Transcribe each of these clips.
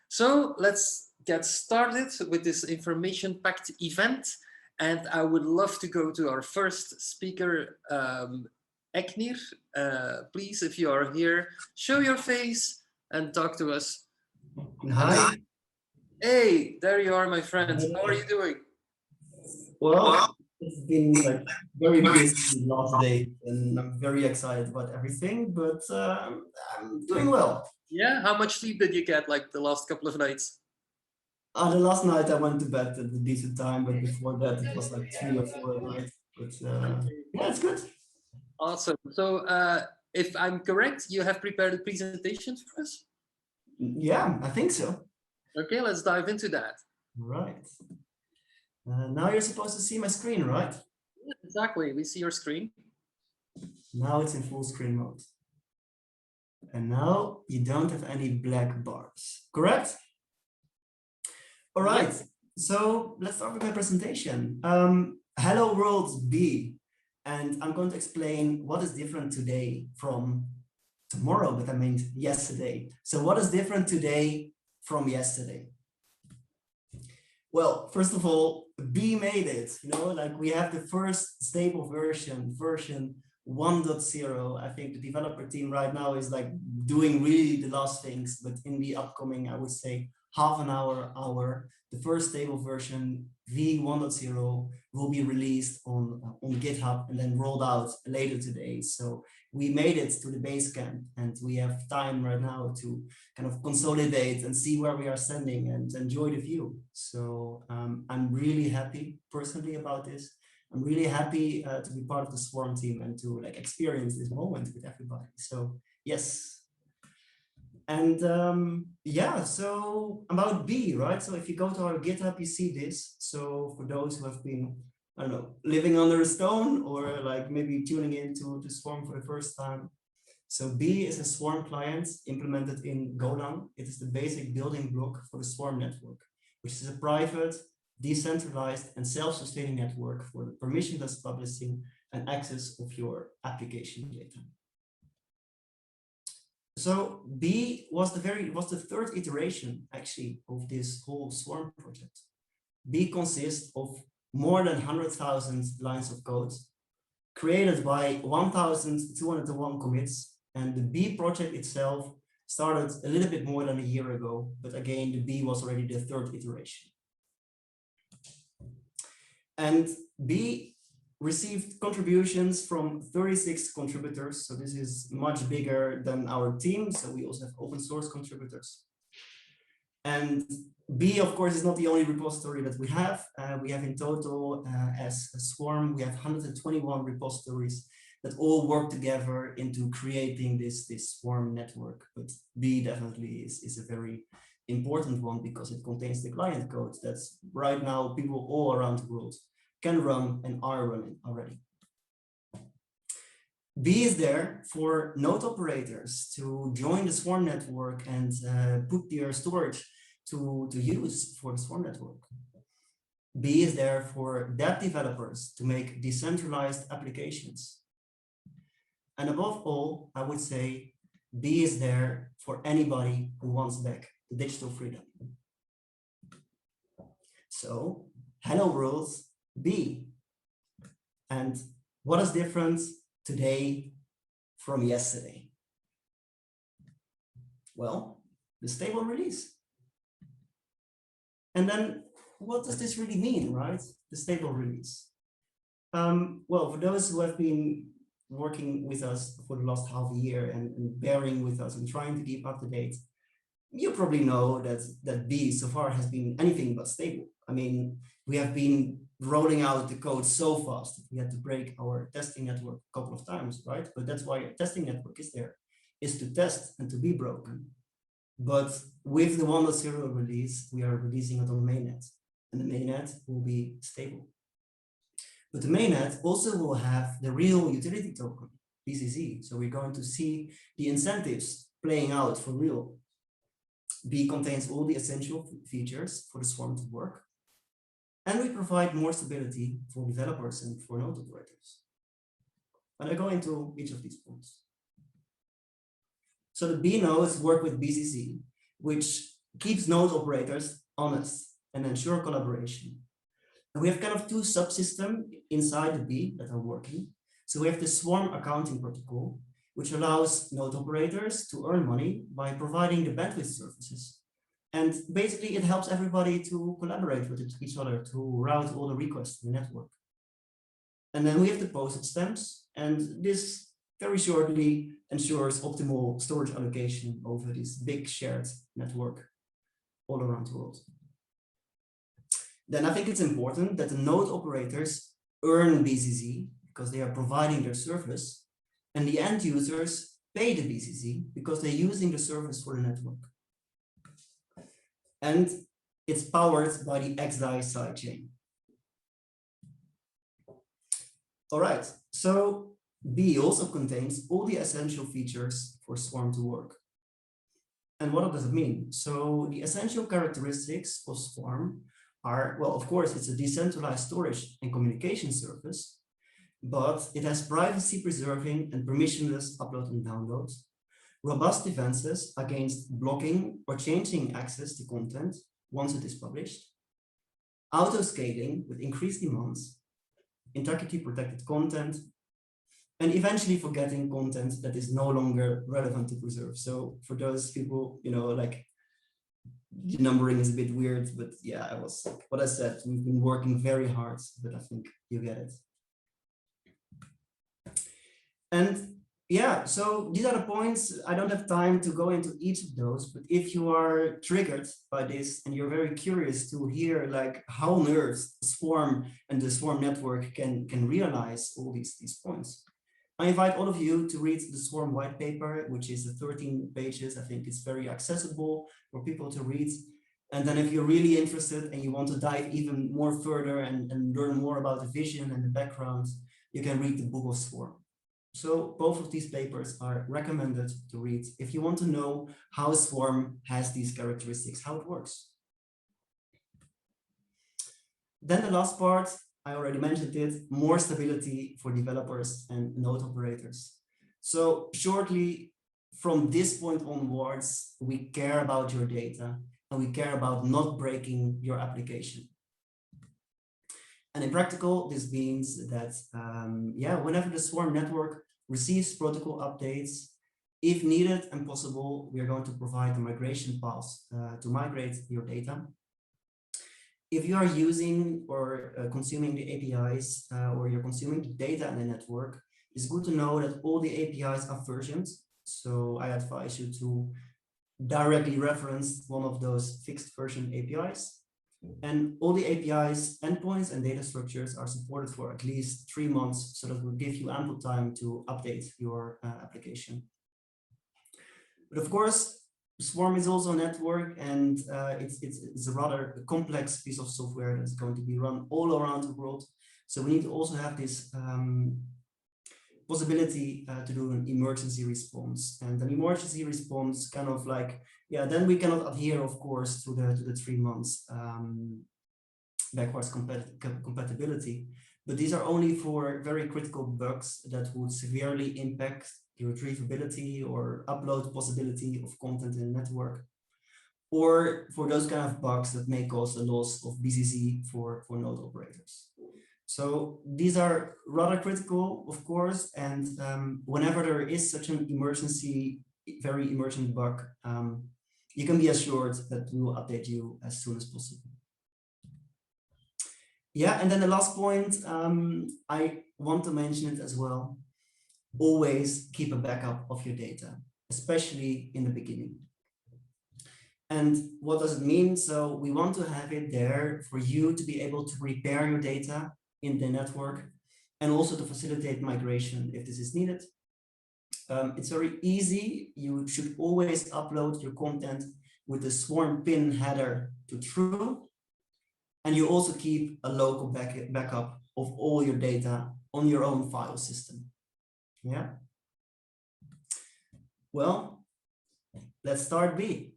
So let's get started with this information-packed event. And I would love to go to our first speaker, Eknir. Please, if you are here, show your face and talk to us. Hi. Hey, there you are, my friend. How are you doing? Well, it's been like very busy last day, and I'm very excited about everything, but I'm doing well. Yeah, how much sleep did you get like the last couple of nights? The last night I went to bed at a decent time, but before that it was like 3 or 4 at night. But yeah, it's good. Awesome. So if I'm correct, you have prepared a presentation for us? Yeah, I think so. Okay, let's dive into that. Right. Now you're supposed to see my screen, right? Yeah, exactly. We see your screen. Now it's in full screen mode. And now you don't have any black bars, correct? All right, so let's start with my presentation. Hello world B, and I'm going to explain what is different today from tomorrow, but I meant yesterday. So what is different today from yesterday? Well, first of all, B made it, like we have the first stable version 1.0. I think the developer team right now is like doing really the last things, but in the upcoming, I would say half an hour, the first stable version v1.0 will be released on GitHub and then rolled out later today. So we made it to the base camp, and we have time right now to kind of consolidate and see where we are standing and enjoy the view. So I'm really happy personally about this. I'm really happy to be part of the Swarm team and to like experience this moment with everybody. So yes. And yeah, so about B, right? So if you go to our GitHub, you see this. So for those who have been, I don't know, living under a stone or like maybe tuning into Swarm for the first time. So B is a Swarm client implemented in Golang. It is the basic building block for the Swarm network, which is a private, decentralized, and self-sustaining network for the permissionless publishing and access of your application data. So B was the third iteration actually of this whole Swarm project. B consists of more than 100,000 lines of code created by 1,201 commits, and the B project itself started a little bit more than a year ago, but again, the B was already the third iteration. And B received contributions from 36 contributors. So this is much bigger than our team. So we also have open source contributors. And B, of course, is not the only repository that we have. We have in total, as a Swarm, we have 121 repositories that all work together into creating this Swarm network. But B definitely is a very important one because it contains the client code that's right now people all around the world can run and are running already. B is there for node operators to join the Swarm network and put their storage to use for the Swarm network. B is there for web developers to make decentralized applications. And above all, I would say B is there for anybody who wants back the digital freedom. So, hello world, B. And what is different today from yesterday? Well, the stable release. And then what does this really mean, right? The stable release. Well, for those who have been working with us for the last half a year and bearing with us and trying to keep up to date, you probably know that B so far has been anything but stable. I mean, we have been rolling out the code so fast that we had to break our testing network a couple of times, right? But that's why a testing network is there, is to test and to be broken. But with the 1.0 release, we are releasing it on mainnet, and the mainnet will be stable. But the mainnet also will have the real utility token, BCC. So we're going to see the incentives playing out for real. B contains all the essential features for the Swarm to work. And we provide more stability for developers and for node operators. And I go into each of these points. So the B nodes work with BCC, which keeps node operators honest and ensure collaboration. And we have kind of two subsystems inside the B that are working. So we have the Swarm accounting protocol, which allows node operators to earn money by providing the bandwidth services. And basically it helps everybody to collaborate with each other to route all the requests in the network. And then we have the postage stamps, and this very shortly ensures optimal storage allocation over this big shared network all around the world. Then I think it's important that the node operators earn BCC because they are providing their service, and the end users pay the BCC because they're using the service for the network. And it's powered by the XDAI sidechain. All right, so B also contains all the essential features for Swarm to work. And what does it mean? So the essential characteristics of Swarm are, well, of course, it's a decentralized storage and communication service, but it has privacy preserving and permissionless upload and download, robust defenses against blocking or changing access to content once it is published, auto scaling with increased demands, integrity protected content, and eventually forgetting content that is no longer relevant to preserve. So for those people, you know, like the numbering is a bit weird, but yeah, what I said, we've been working very hard, but I think you get it. And yeah, so these are the points. I don't have time to go into each of those, but if you are triggered by this and you're very curious to hear like how on earth Swarm and the Swarm network can realize all these points, I invite all of you to read the Swarm white paper, which is 13 pages. I think it's very accessible for people to read. And then if you're really interested and you want to dive even more further and learn more about the vision and the background, you can read the book of Swarm. So both of these papers are recommended to read if you want to know how Swarm has these characteristics, how it works. Then the last part, I already mentioned it, more stability for developers and node operators. So shortly, from this point onwards, we care about your data and we care about not breaking your application. And in practical, this means that, whenever the Swarm network receives protocol updates, if needed and possible, we are going to provide a migration path to migrate your data. If you are using or consuming the APIs or you're consuming the data in the network, it's good to know that all the APIs are versioned. So I advise you to directly reference one of those fixed version APIs. And all the APIs, endpoints, and data structures are supported for at least 3 months, so that will give you ample time to update your application. But of course, Swarm is also a network, and it's a rather complex piece of software that's going to be run all around the world. So we need to also have this possibility to do an emergency response, and an emergency response kind of like, then we cannot adhere, of course, to the 3 months backwards compatibility. But these are only for very critical bugs that would severely impact the retrievability or upload possibility of content in the network, or for those kind of bugs that may cause a loss of BCC for node operators. So these are rather critical, of course, and whenever there is such an emergency, very emergent bug, you can be assured that we will update you as soon as possible. Yeah, and then the last point, I want to mention it as well. Always keep a backup of your data, especially in the beginning. And what does it mean? So we want to have it there for you to be able to repair your data in the network, and also to facilitate migration if this is needed. It's very easy. You should always upload your content with the Swarm pin header to true. And you also keep a local backup of all your data on your own file system. Yeah. Well, let's start B.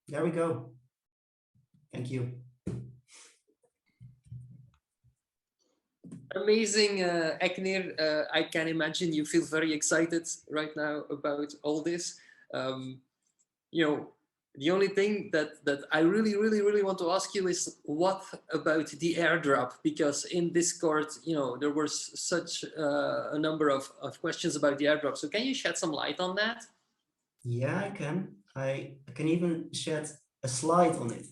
There we go. Thank you. Amazing, Eknir. I can imagine you feel very excited right now about all this. you know, the only thing that I really want to ask you is what about the airdrop? Because in Discord, you know, there was such a number of questions about the airdrop. So can you shed some light on that? Yeah, I can. I can even shed a slide on it.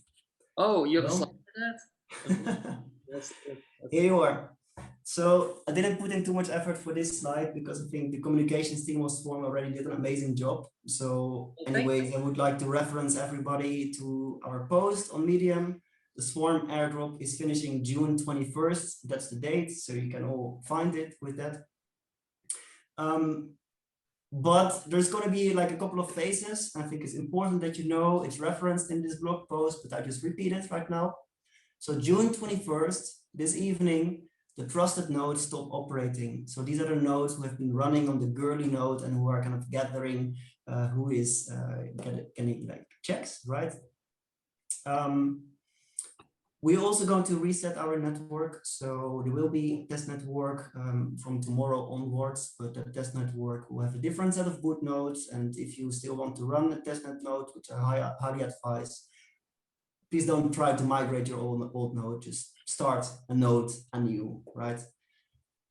Oh, you have a slide Well, for that? Yes, here you are. So I didn't put in too much effort for this slide because I think the communications team of Swarm already did an amazing job. So anyways, I would like to reference everybody to our post on Medium. The Swarm airdrop is finishing June 21st. That's the date, so you can all find it with that. But there's going to be like a couple of phases. I think it's important that you know it's referenced in this blog post, but I just repeat it right now. So June 21st, this evening, the trusted nodes stop operating. So these are the nodes who have been running on the girly node and who are kind of gathering who is getting like checks, right? We're also going to reset our network. So there will be testnet work from tomorrow onwards, but the testnet work will have a different set of boot nodes. And if you still want to run a testnet node, which I highly advise, please don't try to migrate your old node, just start a node anew, right?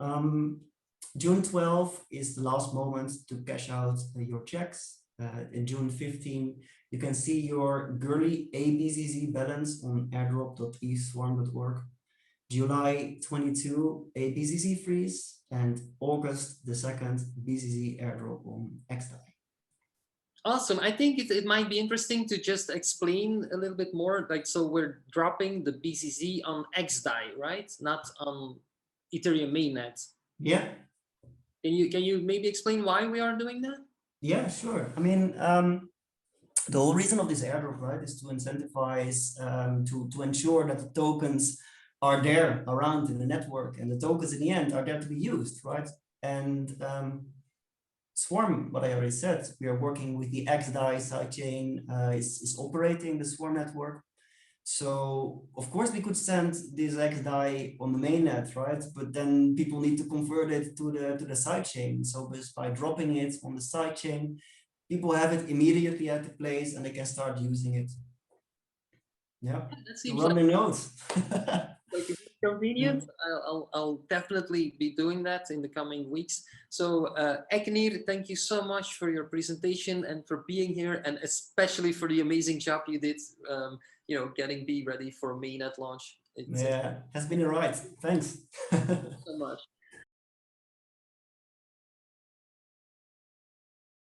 June 12th is the last moment to cash out your checks. In June 15, you can see your girly ABZZ balance on airdrop.eswarm.org. July 22, ABZZ freeze, and August the 2nd, BZZ airdrop on XDAI. Awesome. I think it might be interesting to just explain a little bit more. Like, so we're dropping the BCZ on XDAI, right? Not on Ethereum mainnet. Yeah. Can you maybe explain why we are doing that? Yeah, sure. I mean, the whole reason of this airdrop, right, is to incentivize, to ensure that the tokens are there around in the network, and the tokens in the end are there to be used, right? And Swarm, what I already said, we are working with the XDAI sidechain, is operating the Swarm network. So of course we could send this XDAI on the mainnet, right? But then people need to convert it to the sidechain. So just by dropping it on the sidechain, people have it immediately at the place and they can start using it. Yeah, that seems run like, the nodes. like convenient. I'll definitely be doing that in the coming weeks. So Eknir, thank you so much for your presentation and for being here, and especially for the amazing job you did, you know, getting B ready for mainnet launch. Yeah, has been a ride. Thanks. So much.